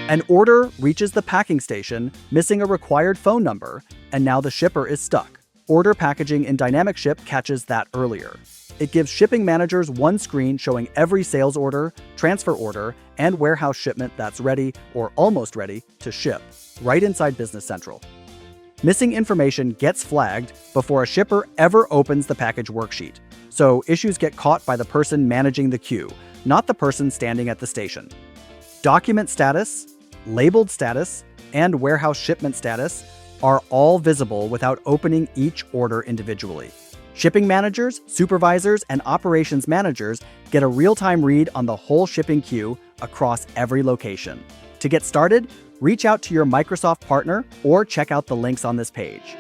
An order reaches the packing station, missing a required phone number, and now the shipper is stuck. Order packaging in Dynamic Ship catches that earlier. It gives shipping managers one screen showing every sales order, transfer order, and warehouse shipment that's ready or almost ready to ship, right inside Business Central. Missing information gets flagged before a shipper ever opens the package worksheet, so issues get caught by the person managing the queue, not the person standing at the station. Document status, labeled status, and warehouse shipment status are all visible without opening each order individually. Shipping managers, supervisors, and operations managers get a real-time read on the whole shipping queue across every location. To get started, reach out to your Microsoft partner or check out the links on this page.